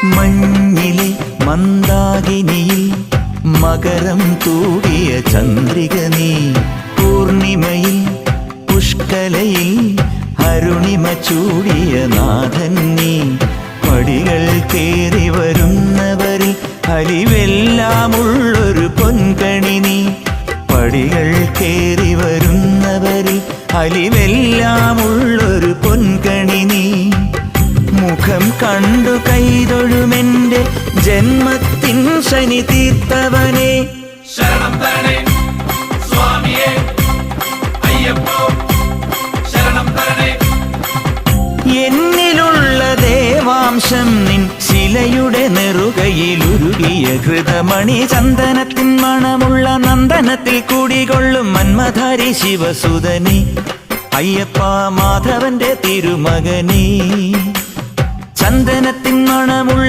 മഞ്ഞിലെ മന്ദാകിനിയിൽ മകരം തൂകിയ ചന്ദ്രിക നീ, പൂർണിമയിൽ പുഷ്കലയിൽ അരുണിമ ചൂടിയ നാഥൻ നീ. പടികൾ കേറി വരുന്നവരിൽ അലിവെല്ലാമുള്ളൊരു പൊൻകണി നീ. പടികൾ കേറി വരുന്നവരിൽ അലിവെല്ലാമുള്ളൊരു പൊൻകണി നീ. മുഖം കണ്ടു കൈതൊഴുമെന്റെ ജന്മത്തിൻ ശനി തീർത്തവനെ. ശരണം തരണേ സ്വാമിയേ അയ്യപ്പോ, ശരണം തരണേ. എന്നിലുള്ള ദേവാംശം നിൻ ശിലയുടെ നെറുകയിലുരുകിയ ഹൃതമണി. ചന്ദനത്തിൻ മണമുള്ള നന്ദനത്തിൽ കൂടികൊള്ളും മന്മധാരി ശിവസുതനെ. അയ്യപ്പ മാധവന്റെ തിരുമകനേ. ചന്ദനത്തിൻ മണമുള്ള